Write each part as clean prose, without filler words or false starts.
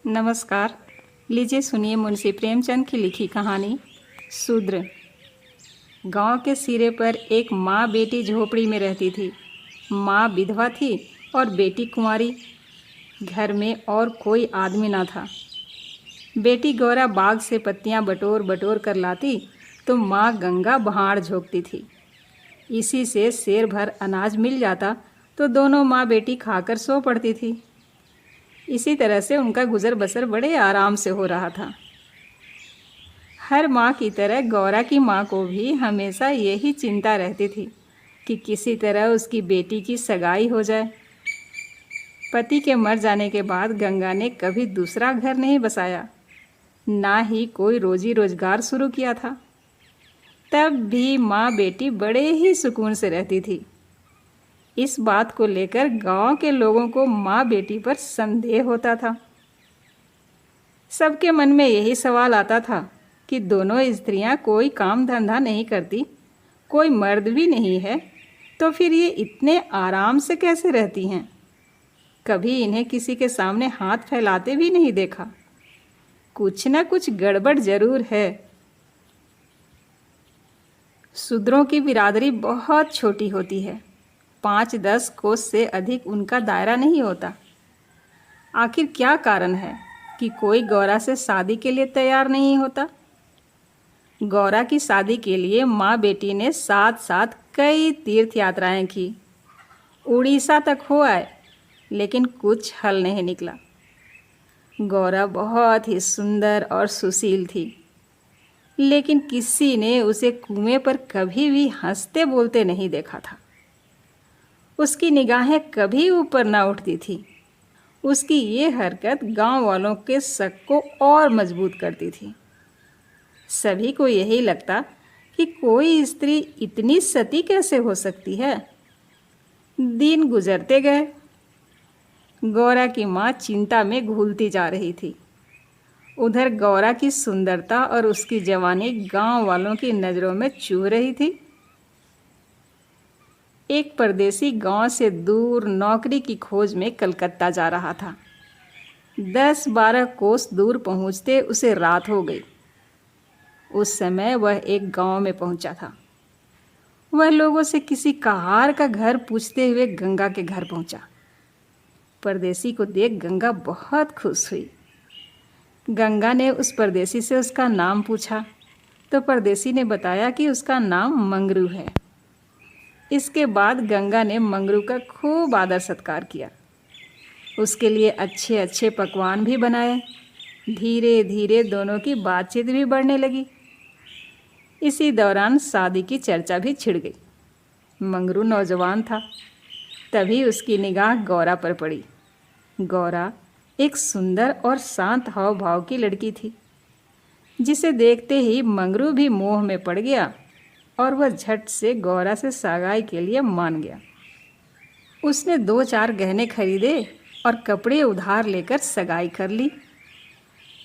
नमस्कार। लीजिए सुनिए मुंशी प्रेमचंद की लिखी कहानी शूद्र। गांव के सिरे पर एक माँ बेटी झोपड़ी में रहती थी। माँ विधवा थी और बेटी कुंवारी। घर में और कोई आदमी ना था। बेटी गौरा बाग से पत्तियां बटोर बटोर कर लाती तो माँ गंगा बहाड़ झोंकती थी। इसी से सेर भर अनाज मिल जाता तो दोनों माँ बेटी खाकर सो पड़ती थी। इसी तरह से उनका गुजर बसर बड़े आराम से हो रहा था। हर माँ की तरह गौरा की माँ को भी हमेशा यही चिंता रहती थी कि किसी तरह उसकी बेटी की सगाई हो जाए। पति के मर जाने के बाद गंगा ने कभी दूसरा घर नहीं बसाया, ना ही कोई रोजी रोजगार शुरू किया था। तब भी माँ बेटी बड़े ही सुकून से रहती थी। इस बात को लेकर गांव के लोगों को माँ बेटी पर संदेह होता था। सबके मन में यही सवाल आता था कि दोनों स्त्रियां कोई काम धंधा नहीं करती, कोई मर्द भी नहीं है, तो फिर ये इतने आराम से कैसे रहती हैं। कभी इन्हें किसी के सामने हाथ फैलाते भी नहीं देखा। कुछ न कुछ गड़बड़ जरूर है। शूद्रों की बिरादरी बहुत छोटी होती है। 5-10 कोस से अधिक उनका दायरा नहीं होता। आखिर क्या कारण है कि कोई गौरा से शादी के लिए तैयार नहीं होता। गौरा की शादी के लिए माँ बेटी ने साथ साथ कई तीर्थ यात्राएं की। उड़ीसा तक हो आए, लेकिन कुछ हल नहीं निकला। गौरा बहुत ही सुंदर और सुशील थी, लेकिन किसी ने उसे कुएं पर कभी भी हंसते बोलते नहीं देखा था। उसकी निगाहें कभी ऊपर ना उठती थी। उसकी ये हरकत गांव वालों के शक को और मजबूत करती थी। सभी को यही लगता कि कोई स्त्री इतनी सती कैसे हो सकती है। दिन गुजरते गए। गौरा की माँ चिंता में घुलती जा रही थी। उधर गौरा की सुंदरता और उसकी जवानी गांव वालों की नज़रों में चुभ रही थी। एक परदेसी गांव से दूर नौकरी की खोज में कलकत्ता जा रहा था। 10-12 कोस दूर पहुंचते उसे रात हो गई। उस समय वह एक गांव में पहुंचा था। वह लोगों से किसी कहार का घर पूछते हुए गंगा के घर पहुंचा। परदेसी को देख गंगा बहुत खुश हुई। गंगा ने उस परदेसी से उसका नाम पूछा तो परदेसी ने बताया कि उसका नाम मंगरू है। इसके बाद गंगा ने मंगरू का खूब आदर सत्कार किया। उसके लिए अच्छे अच्छे पकवान भी बनाए। धीरे धीरे दोनों की बातचीत भी बढ़ने लगी। इसी दौरान शादी की चर्चा भी छिड़ गई। मंगरू नौजवान था। तभी उसकी निगाह गौरा पर पड़ी। गौरा एक सुंदर और शांत हाव भाव की लड़की थी, जिसे देखते ही मंगरू भी मोह में पड़ गया और वह झट से गौरा से सगाई के लिए मान गया। उसने 2-4 गहने खरीदे और कपड़े उधार लेकर सगाई कर ली।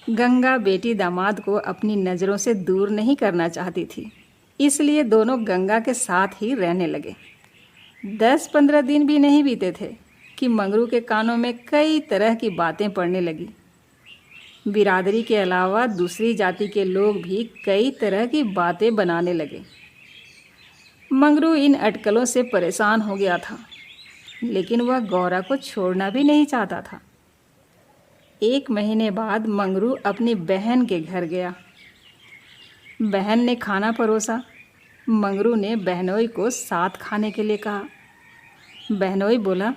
गंगा बेटी दामाद को अपनी नज़रों से दूर नहीं करना चाहती थी, इसलिए दोनों गंगा के साथ ही रहने लगे। 10-15 दिन भी नहीं बीते थे कि मंगरू के कानों में कई तरह की बातें पड़ने लगी। बिरादरी के अलावा दूसरी जाति के लोग भी कई तरह की बातें बनाने लगे। मंगरू इन अटकलों से परेशान हो गया था, लेकिन वह गौरा को छोड़ना भी नहीं चाहता था। 1 महीने बाद मंगरू अपनी बहन के घर गया। बहन ने खाना परोसा। मंगरू ने बहनोई को साथ खाने के लिए कहा। बहनोई बोला,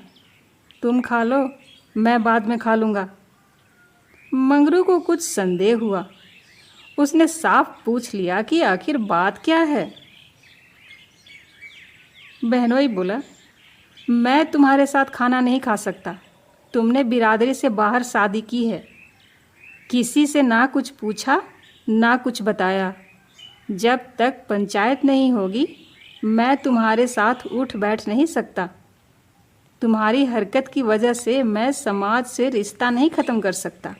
तुम खा लो, मैं बाद में खा लूँगा। मंगरू को कुछ संदेह हुआ। उसने साफ पूछ लिया कि आखिर बात क्या है। बहनोई बोला, मैं तुम्हारे साथ खाना नहीं खा सकता। तुमने बिरादरी से बाहर शादी की है। किसी से ना कुछ पूछा ना कुछ बताया। जब तक पंचायत नहीं होगी मैं तुम्हारे साथ उठ बैठ नहीं सकता। तुम्हारी हरकत की वजह से मैं समाज से रिश्ता नहीं ख़त्म कर सकता।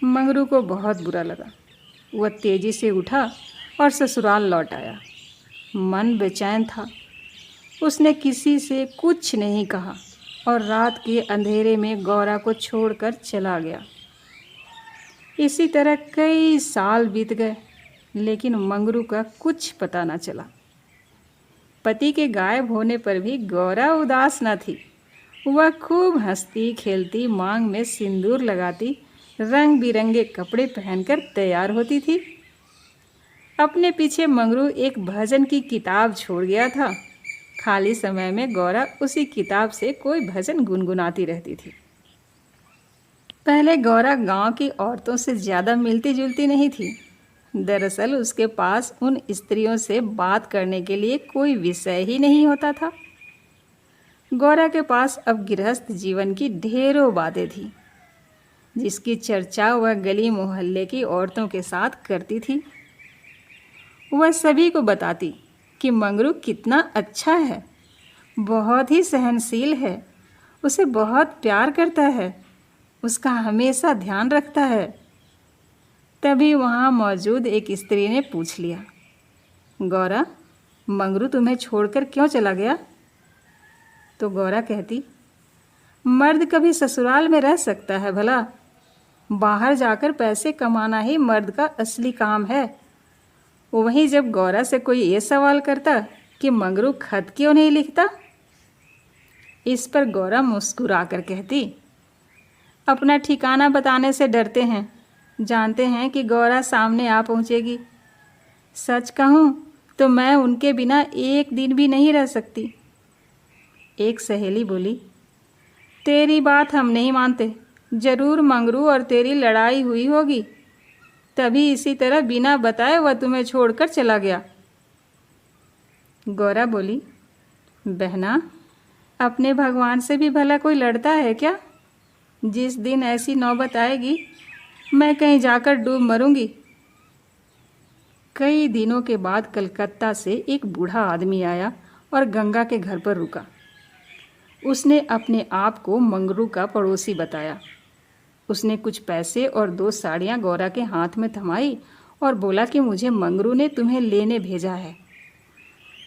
मंगरू को बहुत बुरा लगा। वह तेज़ी से उठा और ससुराल लौट आया। मन बेचैन था। उसने किसी से कुछ नहीं कहा। और रात के अंधेरे में गौरा को छोड़कर चला गया। इसी तरह कई साल बीत गए, लेकिन मंगरू का कुछ पता न चला। पति के गायब होने पर भी गौरा उदास न थी। वह खूब हंसती खेलती, मांग में सिंदूर लगाती, रंग बिरंगे कपड़े पहनकर तैयार होती थी। अपने पीछे मंगरू एक भजन की किताब छोड़ गया था। खाली समय में गौरा उसी किताब से कोई भजन गुनगुनाती रहती थी। पहले गौरा गांव की औरतों से ज़्यादा मिलती जुलती नहीं थी। दरअसल उसके पास उन स्त्रियों से बात करने के लिए कोई विषय ही नहीं होता था। गौरा के पास अब गृहस्थ जीवन की ढेरों बातें थी, जिसकी चर्चा वह गली मोहल्ले की औरतों के साथ करती थी। वह सभी को बताती कि मंगरू कितना अच्छा है, बहुत ही सहनशील है, उसे बहुत प्यार करता है, उसका हमेशा ध्यान रखता है। तभी वहाँ मौजूद एक स्त्री ने पूछ लिया, गौरा, मंगरू तुम्हें छोड़कर क्यों चला गया? तो गौरा कहती, मर्द कभी ससुराल में रह सकता है भला? बाहर जाकर पैसे कमाना ही मर्द का असली काम है। वहीं जब गौरा से कोई ये सवाल करता कि मंगरू खत क्यों नहीं लिखता, इस पर गौरा मुस्कुरा कर कहती, अपना ठिकाना बताने से डरते हैं, जानते हैं कि गौरा सामने आ पहुँचेगी। सच कहूँ तो मैं उनके बिना एक दिन भी नहीं रह सकती। एक सहेली बोली, तेरी बात हम नहीं मानते, जरूर मंगरू और तेरी लड़ाई हुई होगी, तभी इसी तरह बिना बताए वह तुम्हें छोड़कर चला गया। गौरा बोली, बहना, अपने भगवान से भी भला कोई लड़ता है क्या? जिस दिन ऐसी नौबत आएगी, मैं कहीं जाकर डूब मरूंगी। कई दिनों के बाद कलकत्ता से एक बूढ़ा आदमी आया और गंगा के घर पर रुका। उसने अपने आप को मंगरू का पड़ोसी बताया। उसने कुछ पैसे और 2 साड़ियाँ गौरा के हाथ में थमाई और बोला कि मुझे मंगरू ने तुम्हें लेने भेजा है।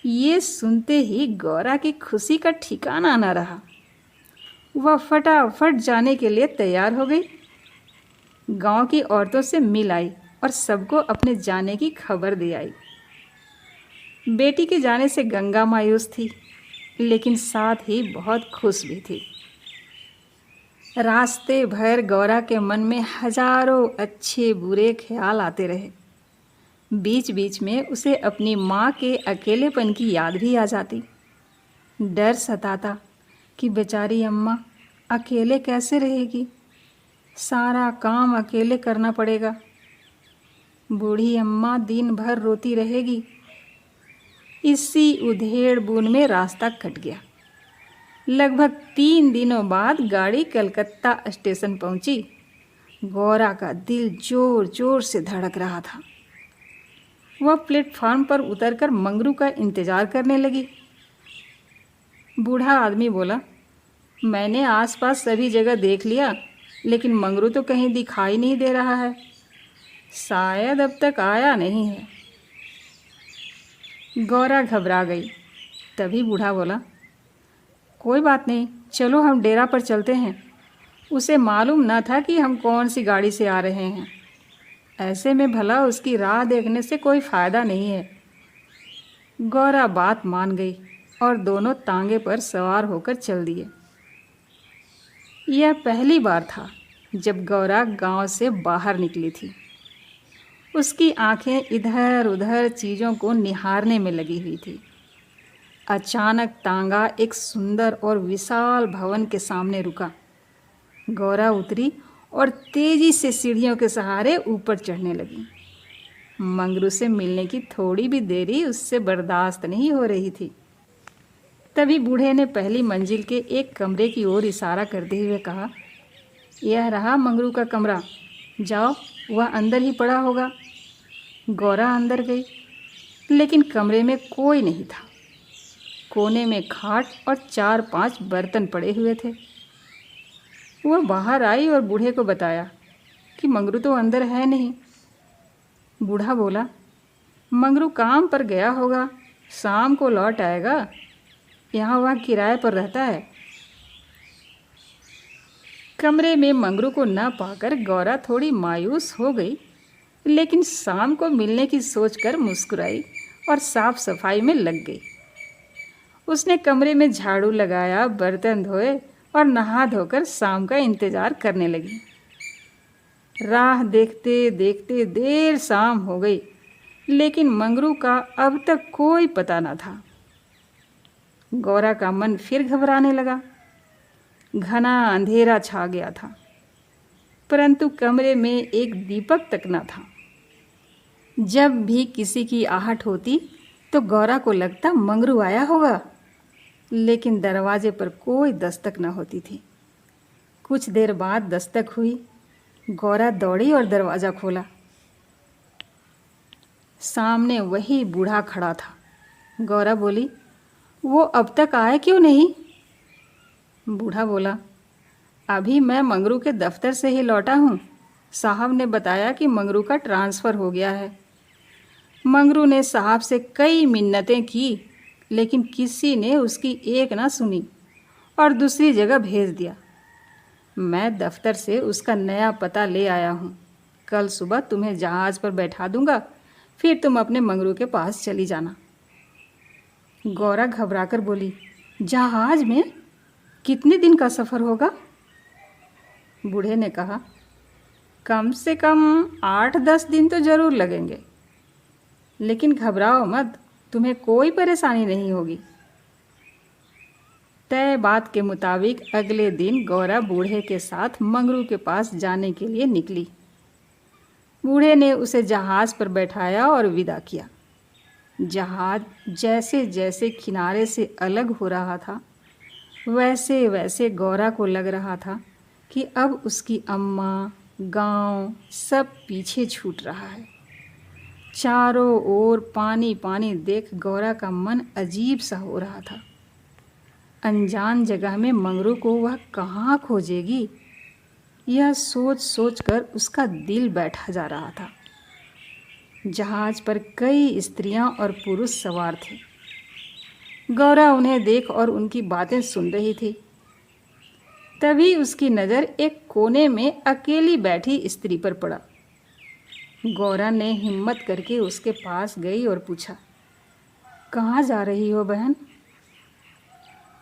ये सुनते ही गौरा की खुशी का ठिकाना न रहा। वह फटाफट जाने के लिए तैयार हो गई। गांव की औरतों से मिल आई और सबको अपने जाने की खबर दे आई। बेटी के जाने से गंगा मायूस थी, लेकिन साथ ही बहुत खुश भी थी। रास्ते भर गौरा के मन में हजारों अच्छे बुरे ख्याल आते रहे। बीच बीच में उसे अपनी माँ के अकेलेपन की याद भी आ जाती। डर सताता कि बेचारी अम्मा अकेले कैसे रहेगी, सारा काम अकेले करना पड़ेगा। बूढ़ी अम्मा दिन भर रोती रहेगी। इसी उधेड़ बुन में रास्ता कट गया। लगभग 3 दिनों बाद गाड़ी कलकत्ता स्टेशन पहुंची। गौरा का दिल जोर जोर से धड़क रहा था। वह प्लेटफार्म पर उतरकर मंगरू का इंतज़ार करने लगी। बूढ़ा आदमी बोला, मैंने आसपास सभी जगह देख लिया, लेकिन मंगरू तो कहीं दिखाई नहीं दे रहा है। शायद अब तक आया नहीं है। गौरा घबरा गई। तभी बूढ़ा बोला, कोई बात नहीं, चलो हम डेरा पर चलते हैं। उसे मालूम न था कि हम कौन सी गाड़ी से आ रहे हैं। ऐसे में भला उसकी राह देखने से कोई फ़ायदा नहीं है। गौरा बात मान गई और दोनों तांगे पर सवार होकर चल दिए। यह पहली बार था जब गौरा गांव से बाहर निकली थी। उसकी आंखें इधर उधर चीज़ों को निहारने में लगी हुई थी। अचानक तांगा एक सुंदर और विशाल भवन के सामने रुका। गौरा उतरी और तेजी से सीढ़ियों के सहारे ऊपर चढ़ने लगी। मंगरू से मिलने की थोड़ी भी देरी उससे बर्दाश्त नहीं हो रही थी। तभी बूढ़े ने पहली मंजिल के एक कमरे की ओर इशारा करते हुए कहा, यह रहा मंगरू का कमरा, जाओ, वह अंदर ही पड़ा होगा। गौरा अंदर गई, लेकिन कमरे में कोई नहीं था। कोने में खाट और 4-5 बर्तन पड़े हुए थे। वह बाहर आई और बूढ़े को बताया कि मंगरू तो अंदर है नहीं। बूढ़ा बोला, मंगरू काम पर गया होगा, शाम को लौट आएगा, यहाँ वह किराए पर रहता है। कमरे में मंगरू को न पाकर गौरा थोड़ी मायूस हो गई, लेकिन शाम को मिलने की सोचकर मुस्कुराई और साफ सफाई में लग गई। उसने कमरे में झाड़ू लगाया, बर्तन धोए और नहा धोकर शाम का इंतजार करने लगी। राह देखते देखते देर शाम हो गई, लेकिन मंगरू का अब तक कोई पता न था। गौरा का मन फिर घबराने लगा। घना अंधेरा छा गया था, परंतु कमरे में एक दीपक तक न था। जब भी किसी की आहट होती तो गौरा को लगता मंगरू आया होगा, लेकिन दरवाजे पर कोई दस्तक न होती थी। कुछ देर बाद दस्तक हुई। गौरा दौड़ी और दरवाज़ा खोला। सामने वही बूढ़ा खड़ा था। गौरा बोली, वो अब तक आए क्यों नहीं? बूढ़ा बोला, अभी मैं मंगरू के दफ्तर से ही लौटा हूँ। साहब ने बताया कि मंगरू का ट्रांसफ़र हो गया है। मंगरू ने साहब से कई मिन्नतें की, लेकिन किसी ने उसकी एक ना सुनी और दूसरी जगह भेज दिया। मैं दफ्तर से उसका नया पता ले आया हूँ। कल सुबह तुम्हें जहाज़ पर बैठा दूंगा, फिर तुम अपने मंगरू के पास चली जाना। गौरा घबराकर बोली, जहाज़ में? कितने दिन का सफ़र होगा? बूढ़े ने कहा, कम से कम 8-10 दिन तो ज़रूर लगेंगे, लेकिन घबराओ मत, तुम्हें कोई परेशानी नहीं होगी। तय बात के मुताबिक अगले दिन गौरा बूढ़े के साथ मंगरू के पास जाने के लिए निकली। बूढ़े ने उसे जहाज़ पर बैठाया और विदा किया। जहाज़ जैसे जैसे किनारे से अलग हो रहा था, वैसे वैसे गौरा को लग रहा था कि अब उसकी अम्मा, गांव सब पीछे छूट रहा है। चारों ओर पानी पानी देख गौरा का मन अजीब सा हो रहा था। अनजान जगह में मंगरू को वह कहाँ खोजेगी, यह सोच सोच कर उसका दिल बैठा जा रहा था। जहाज पर कई स्त्रियां और पुरुष सवार थे। गौरा उन्हें देख और उनकी बातें सुन रही थी। तभी उसकी नज़र एक कोने में अकेली बैठी स्त्री पर पड़ा। गौरा ने हिम्मत करके उसके पास गई और पूछा, कहाँ जा रही हो बहन?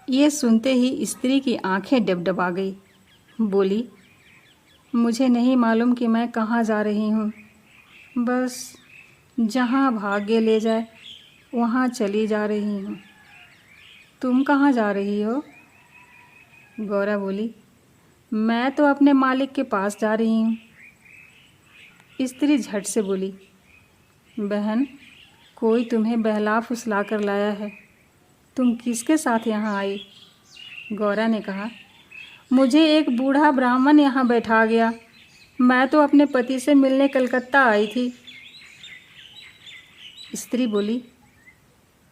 ये सुनते ही स्त्री की आंखें डबडबा गई। बोली, मुझे नहीं मालूम कि मैं कहाँ जा रही हूँ, बस जहाँ भाग्य ले जाए वहाँ चली जा रही हूँ। तुम कहाँ जा रही हो? गौरा बोली, मैं तो अपने मालिक के पास जा रही हूँ। स्त्री झट से बोली, बहन, कोई तुम्हें बहला फुसला कर लाया है। तुम किसके साथ यहाँ आई? गौरा ने कहा, मुझे एक बूढ़ा ब्राह्मण यहाँ बैठा गया। मैं तो अपने पति से मिलने कलकत्ता आई थी। स्त्री बोली,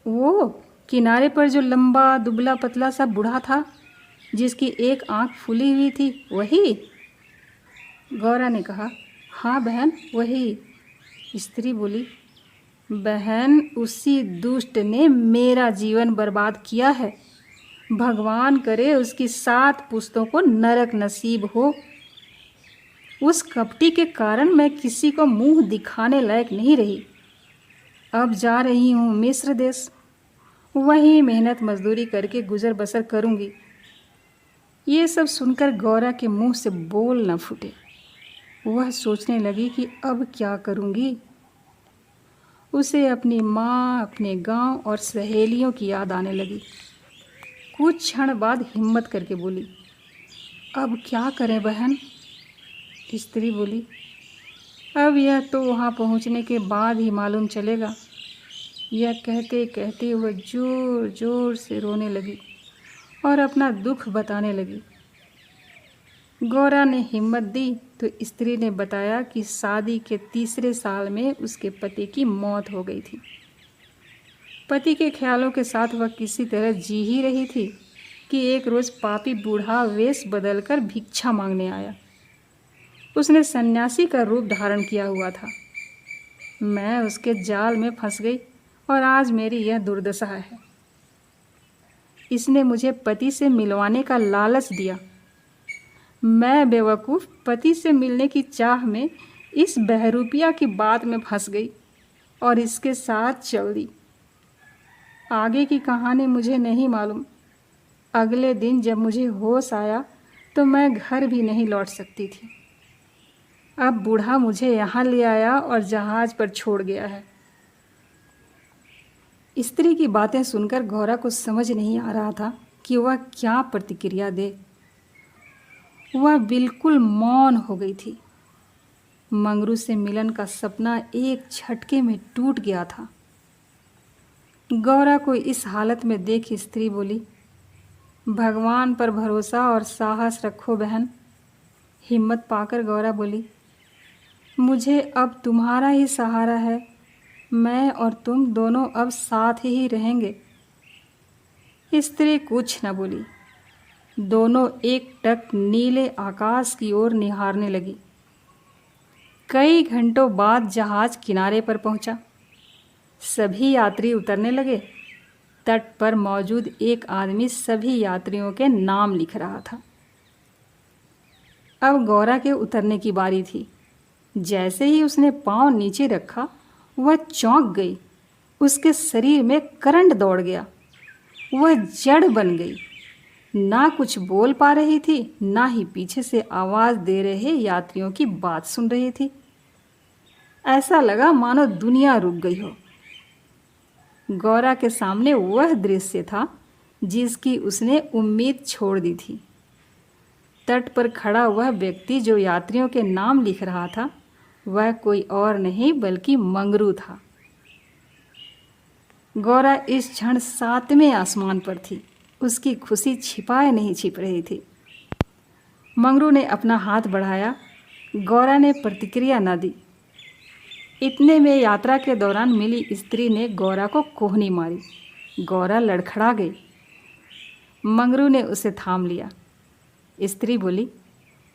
वो किनारे पर जो लंबा दुबला पतला सा बूढ़ा था, जिसकी एक आंख फूली हुई थी, वही? गौरा ने कहा, हाँ बहन, वही। स्त्री बोली, बहन, उसी दुष्ट ने मेरा जीवन बर्बाद किया है। भगवान करे उसकी 7 पुश्तों को नरक नसीब हो। उस कपटी के कारण मैं किसी को मुंह दिखाने लायक नहीं रही। अब जा रही हूँ मिस्र देश, वहीं मेहनत मजदूरी करके गुजर बसर करूँगी। ये सब सुनकर गौरा के मुंह से बोल न फूटे। वह सोचने लगी कि अब क्या करूँगी। उसे अपनी माँ, अपने गांव और सहेलियों की याद आने लगी। कुछ क्षण बाद हिम्मत करके बोली, अब क्या करें बहन? स्त्री बोली, अब यह तो वहाँ पहुँचने के बाद ही मालूम चलेगा। यह कहते कहते वह जोर जोर से रोने लगी और अपना दुख बताने लगी। गौरा ने हिम्मत दी तो स्त्री ने बताया कि शादी के 3रे साल में उसके पति की मौत हो गई थी। पति के ख्यालों के साथ वह किसी तरह जी ही रही थी कि एक रोज़ पापी बूढ़ा वेश बदलकर भिक्षा मांगने आया। उसने सन्यासी का रूप धारण किया हुआ था। मैं उसके जाल में फंस गई और आज मेरी यह दुर्दशा है। इसने मुझे पति से मिलवाने का लालच दिया। मैं बेवकूफ़ पति से मिलने की चाह में इस बहरूपिया की बात में फंस गई और इसके साथ चल दी। आगे की कहानी मुझे नहीं मालूम। अगले दिन जब मुझे होश आया तो मैं घर भी नहीं लौट सकती थी। अब बूढ़ा मुझे यहाँ ले आया और जहाज़ पर छोड़ गया है। स्त्री की बातें सुनकर गौरा को समझ नहीं आ रहा था कि वह क्या प्रतिक्रिया दे। वह बिल्कुल मौन हो गई थी। मंगरू से मिलन का सपना एक झटके में टूट गया था। गौरा को इस हालत में देख स्त्री बोली, भगवान पर भरोसा और साहस रखो बहन। हिम्मत पाकर गौरा बोली, मुझे अब तुम्हारा ही सहारा है। मैं और तुम दोनों अब साथ ही रहेंगे। स्त्री कुछ न बोली। दोनों एकटक नीले आकाश की ओर निहारने लगी। कई घंटों बाद जहाज किनारे पर पहुंचा। सभी यात्री उतरने लगे। तट पर मौजूद एक आदमी सभी यात्रियों के नाम लिख रहा था। अब गौरा के उतरने की बारी थी। जैसे ही उसने पांव नीचे रखा, वह चौंक गई। उसके शरीर में करंट दौड़ गया। वह जड़ बन गई। ना कुछ बोल पा रही थी, ना ही पीछे से आवाज़ दे रहे यात्रियों की बात सुन रही थी। ऐसा लगा मानो दुनिया रुक गई हो। गौरा के सामने वह दृश्य था जिसकी उसने उम्मीद छोड़ दी थी। तट पर खड़ा वह व्यक्ति जो यात्रियों के नाम लिख रहा था, वह कोई और नहीं बल्कि मंगरू था। गौरा इस क्षण 7वें आसमान पर थी। उसकी खुशी छिपाए नहीं छिप रही थी। मंगरू ने अपना हाथ बढ़ाया। गौरा ने प्रतिक्रिया न दी। इतने में यात्रा के दौरान मिली स्त्री ने गौरा को कोहनी मारी। गौरा लड़खड़ा गई। मंगरू ने उसे थाम लिया। स्त्री बोली,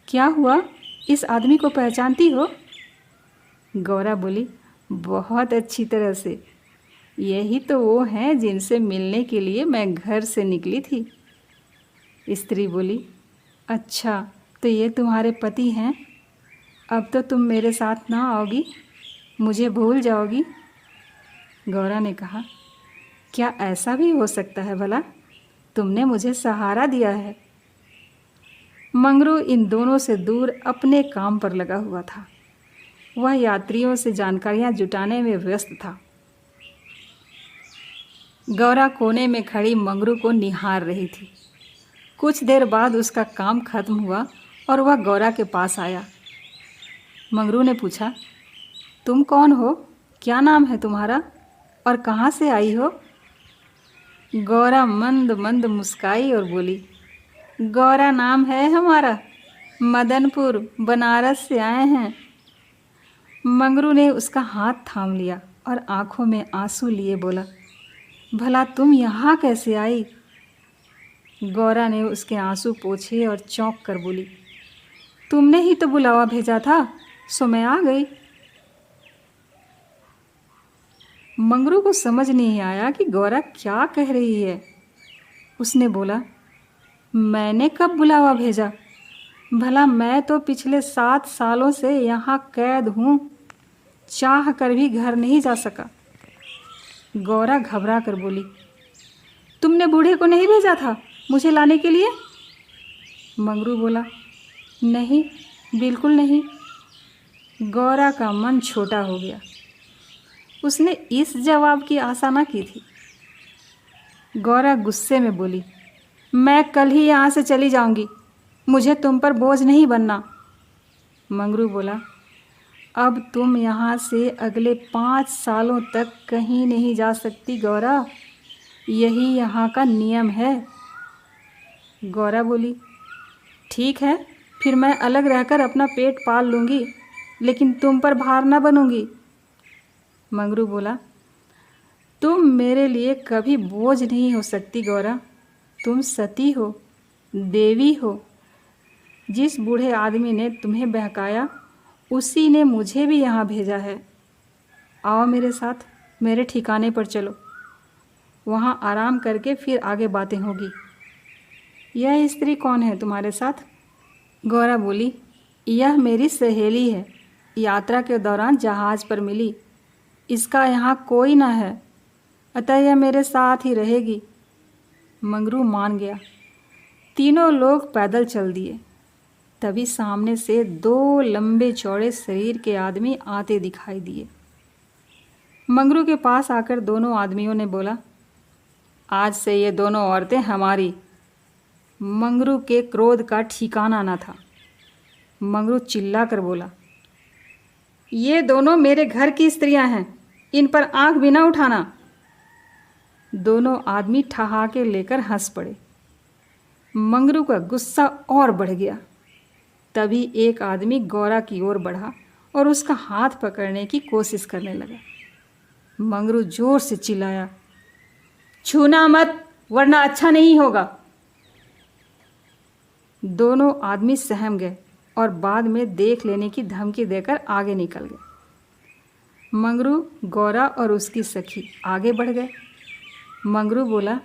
क्या हुआ? इस आदमी को पहचानती हो? गौरा बोली, बहुत अच्छी तरह से। यही तो वो हैं जिनसे मिलने के लिए मैं घर से निकली थी। स्त्री बोली, अच्छा, तो ये तुम्हारे पति हैं? अब तो तुम मेरे साथ ना आओगी, मुझे भूल जाओगी? गौरा ने कहा, क्या ऐसा भी हो सकता है भला? तुमने मुझे सहारा दिया है। मंगरू इन दोनों से दूर अपने काम पर लगा हुआ था। वह यात्रियों से जानकारियां जुटाने में व्यस्त था। गौरा कोने में खड़ी मंगरू को निहार रही थी। कुछ देर बाद उसका काम खत्म हुआ और वह गौरा के पास आया। मंगरू ने पूछा, तुम कौन हो? क्या नाम है तुम्हारा और कहाँ से आई हो? गौरा मंद मंद मुस्काई और बोली, गौरा नाम है हमारा, मदनपुर बनारस से आए हैं। मंगरू ने उसका हाथ थाम लिया और आंखों में आंसू लिए बोला, भला तुम यहाँ कैसे आई? गौरा ने उसके आंसू पोंछे और चौंक कर बोली, तुमने ही तो बुलावा भेजा था, सो मैं आ गई। मंगरू को समझ नहीं आया कि गौरा क्या कह रही है। उसने बोला, मैंने कब बुलावा भेजा? भला मैं तो पिछले 7 सालों से यहाँ कैद हूँ, चाह कर भी घर नहीं जा सका। गौरा घबरा कर बोली, तुमने बूढ़े को नहीं भेजा था मुझे लाने के लिए? मंगरू बोला, नहीं, बिल्कुल नहीं। गौरा का मन छोटा हो गया। उसने इस जवाब की आशा न की थी। गौरा गुस्से में बोली, मैं कल ही यहाँ से चली जाऊंगी, मुझे तुम पर बोझ नहीं बनना। मंगरू बोला, अब तुम यहाँ से अगले 5 सालों तक कहीं नहीं जा सकती गौरा, यही यहाँ का नियम है। गौरा बोली, ठीक है, फिर मैं अलग रहकर अपना पेट पाल लूँगी, लेकिन तुम पर भार न बनूंगी। मंगरू बोला, तुम मेरे लिए कभी बोझ नहीं हो सकती गौरा, तुम सती हो, देवी हो। जिस बूढ़े आदमी ने तुम्हें बहकाया, उसी ने मुझे भी यहाँ भेजा है। आओ मेरे साथ, मेरे ठिकाने पर चलो, वहाँ आराम करके फिर आगे बातें होगी। यह स्त्री कौन है तुम्हारे साथ? गौरा बोली, यह मेरी सहेली है, यात्रा के दौरान जहाज़ पर मिली। इसका यहाँ कोई न है, अतः यह मेरे साथ ही रहेगी। मंगरू मान गया। तीनों लोग पैदल चल दिए। तभी सामने से 2 लंबे चौड़े शरीर के आदमी आते दिखाई दिए। मंगरू के पास आकर दोनों आदमियों ने बोला, आज से ये दोनों औरतें हमारी। मंगरू के क्रोध का ठिकाना न था। मंगरू चिल्ला कर बोला, ये दोनों मेरे घर की स्त्रियां हैं, इन पर आंख भी ना उठाना। दोनों आदमी ठहाके लेकर हंस पड़े। मंगरू का गुस्सा और बढ़ गया। तभी एक आदमी गौरा की ओर बढ़ा और उसका हाथ पकड़ने की कोशिश करने लगा। मंगरू जोर से चिल्लाया, छूना मत, वरना अच्छा नहीं होगा। दोनों आदमी सहम गए और बाद में देख लेने की धमकी देकर आगे निकल गए। मंगरू, गौरा और उसकी सखी आगे बढ़ गए। मंगरू बोला,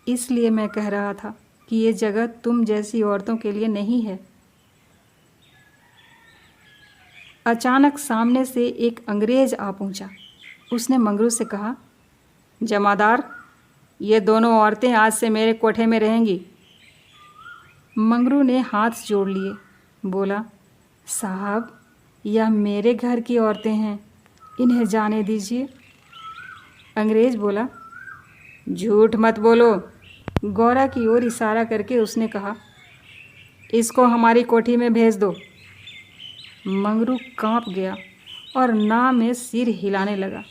इसलिए मैं कह रहा था कि ये जगह तुम जैसी औरतों के लिए नहीं है। अचानक सामने से एक अंग्रेज आ पहुंचा। उसने मंगरू से कहा, जमादार, ये दोनों औरतें आज से मेरे कोठे में रहेंगी। मंगरू ने हाथ जोड़ लिए, बोला, साहब, यह मेरे घर की औरतें हैं, इन्हें जाने दीजिए। अंग्रेज बोला, झूठ मत बोलो। गौरा की ओर इशारा करके उसने कहा, इसको हमारी कोठी में भेज दो। मंगरू कांप गया और ना में सिर हिलाने लगा,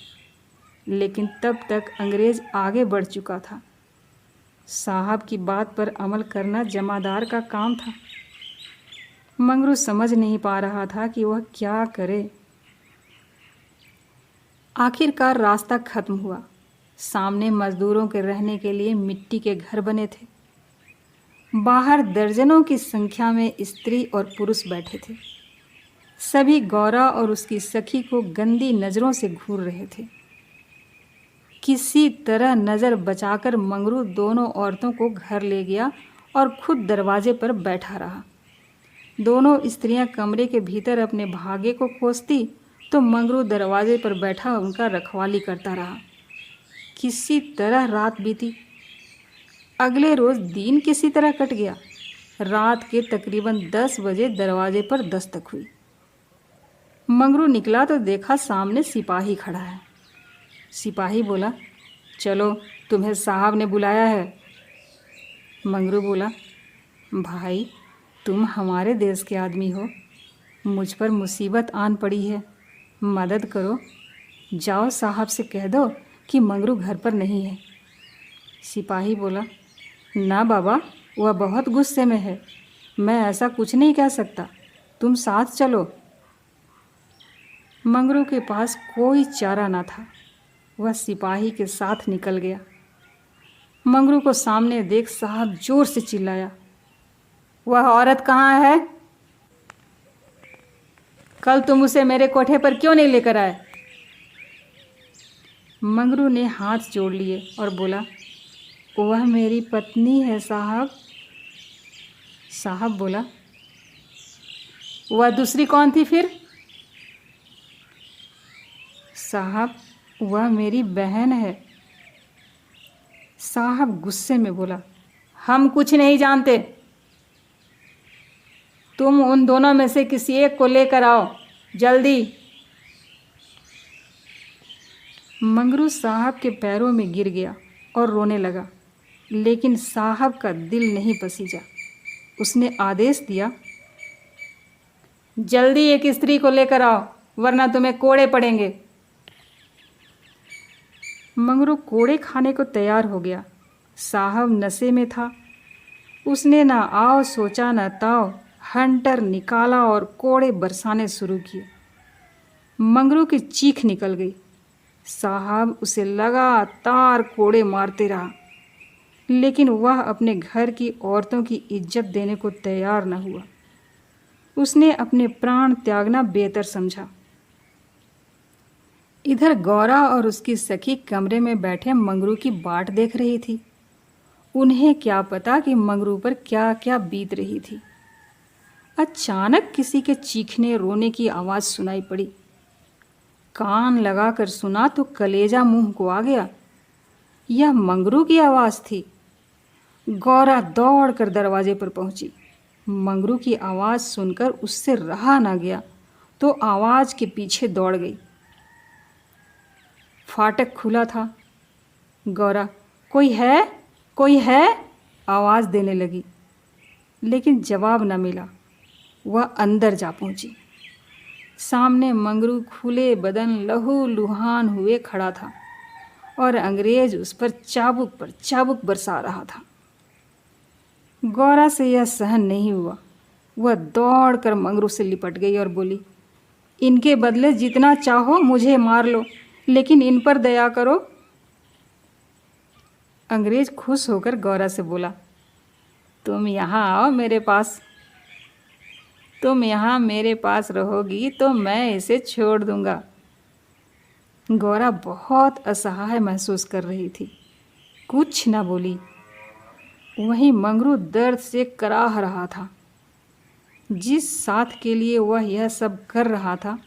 लेकिन तब तक अंग्रेज आगे बढ़ चुका था। साहब की बात पर अमल करना जमादार का काम था। मंगरू समझ नहीं पा रहा था कि वह क्या करे। आखिरकार रास्ता खत्म हुआ। सामने मजदूरों के रहने के लिए मिट्टी के घर बने थे। बाहर दर्जनों की संख्या में स्त्री और पुरुष बैठे थे। सभी गौरा और उसकी सखी को गंदी नज़रों से घूर रहे थे। किसी तरह नज़र बचाकर मंगरू दोनों औरतों को घर ले गया और खुद दरवाजे पर बैठा रहा। दोनों स्त्रियां कमरे के भीतर अपने भागे को खोजती तो मंगरू दरवाजे पर बैठा उनका रखवाली करता रहा। किसी तरह रात बीती। अगले रोज़ दिन किसी तरह कट गया। रात के तकरीबन 10 बजे दरवाजे पर दस्तक हुई। मंगरू निकला तो देखा सामने सिपाही खड़ा है। सिपाही बोला, चलो, तुम्हें साहब ने बुलाया है। मंगरू बोला, भाई, तुम हमारे देश के आदमी हो, मुझ पर मुसीबत आन पड़ी है, मदद करो। जाओ, साहब से कह दो कि मंगरू घर पर नहीं है। सिपाही बोला, ना बाबा, वह बहुत गुस्से में है, मैं ऐसा कुछ नहीं कह सकता, तुम साथ चलो। मंगरू के पास कोई चारा ना था। वह सिपाही के साथ निकल गया। मंगरू को सामने देख साहब जोर से चिल्लाया, वह औरत कहाँ है? कल तुम उसे मेरे कोठे पर क्यों नहीं लेकर आए? मंगरू ने हाथ जोड़ लिए और बोला, वह मेरी पत्नी है साहब। साहब बोला, वह दूसरी कौन थी फिर? साहब, वह मेरी बहन है। साहब गुस्से में बोला, हम कुछ नहीं जानते, तुम उन दोनों में से किसी एक को लेकर आओ, जल्दी। मंगरू साहब के पैरों में गिर गया और रोने लगा, लेकिन साहब का दिल नहीं पसीजा। उसने आदेश दिया, जल्दी एक स्त्री को लेकर आओ, वरना तुम्हें कोड़े पड़ेंगे। मंगरू कोड़े खाने को तैयार हो गया। साहब नशे में था। उसने ना आओ सोचा न ताओ, हंटर निकाला और कोड़े बरसाने शुरू किए। मंगरू की चीख निकल गई। साहब उसे लगातार कोड़े मारते रहा, लेकिन वह अपने घर की औरतों की इज्जत देने को तैयार न हुआ। उसने अपने प्राण त्यागना बेहतर समझा। इधर गौरा और उसकी सखी कमरे में बैठे मंगरू की बाट देख रही थी। उन्हें क्या पता कि मंगरू पर क्या क्या बीत रही थी। अचानक किसी के चीखने रोने की आवाज़ सुनाई पड़ी। कान लगाकर सुना तो कलेजा मुंह को आ गया। यह मंगरू की आवाज़ थी। गौरा दौड़कर दरवाजे पर पहुंची। मंगरू की आवाज़ सुनकर उससे रहा ना गया तो आवाज़ के पीछे दौड़ गई। फाटक खुला था। गौरा, कोई है, कोई है, आवाज़ देने लगी, लेकिन जवाब न मिला। वह अंदर जा पहुंची। सामने मंगरू खुले बदन लहू लुहान हुए खड़ा था और अंग्रेज उस पर चाबुक बरसा रहा था। गौरा से यह सहन नहीं हुआ। वह दौड़कर मंगरू से लिपट गई और बोली, इनके बदले जितना चाहो मुझे मार लो, लेकिन इन पर दया करो। अंग्रेज खुश होकर गौरा से बोला, तुम यहाँ आओ मेरे पास। तुम यहाँ मेरे पास रहोगी तो मैं इसे छोड़ दूंगा। गौरा बहुत असहाय महसूस कर रही थी, कुछ न बोली। वहीं मंगरू दर्द से कराह रहा था। जिस साथ के लिए वह यह सब कर रहा था,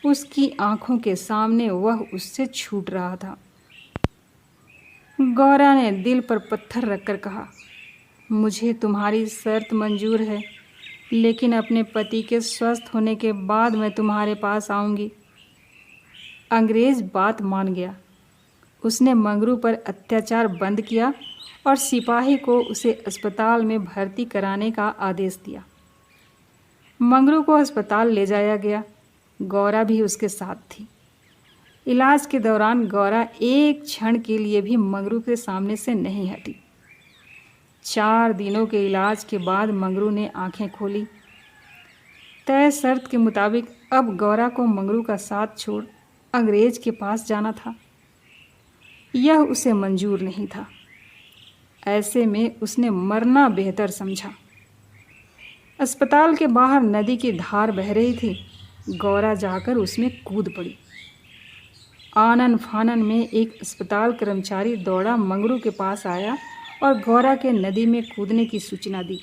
उसकी आंखों के सामने वह उससे छूट रहा था। गौरा ने दिल पर पत्थर रखकर कहा, मुझे तुम्हारी शर्त मंजूर है, लेकिन अपने पति के स्वस्थ होने के बाद मैं तुम्हारे पास आऊँगी। अंग्रेज बात मान गया। उसने मंगरू पर अत्याचार बंद किया और सिपाही को उसे अस्पताल में भर्ती कराने का आदेश दिया। मंगरू को अस्पताल ले जाया गया। गौरा भी उसके साथ थी। इलाज के दौरान गौरा एक क्षण के लिए भी मंगरू के सामने से नहीं हटी। 4 दिनों के इलाज के बाद मंगरू ने आंखें खोली। तय शर्त के मुताबिक अब गौरा को मंगरू का साथ छोड़ अंग्रेज के पास जाना था। यह उसे मंजूर नहीं था। ऐसे में उसने मरना बेहतर समझा। अस्पताल के बाहर नदी की धार बह रही थी। गौरा जाकर उसमें कूद पड़ी। आनन फानन में एक अस्पताल कर्मचारी दौड़ा मंगरू के पास आया और गौरा के नदी में कूदने की सूचना दी।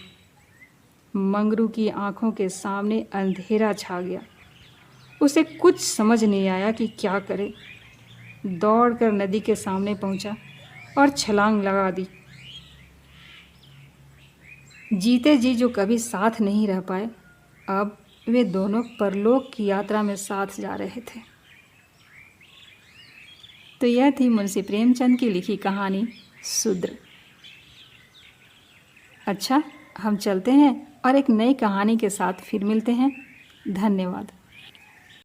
मंगरू की आंखों के सामने अंधेरा छा गया। उसे कुछ समझ नहीं आया कि क्या करे। दौड़कर नदी के सामने पहुंचा और छलांग लगा दी। जीते जी जो कभी साथ नहीं रह पाए, अब वे दोनों परलोक की यात्रा में साथ जा रहे थे। तो यह थी मुंशी प्रेमचंद की लिखी कहानी शूद्र। अच्छा, हम चलते हैं और एक नई कहानी के साथ फिर मिलते हैं। धन्यवाद।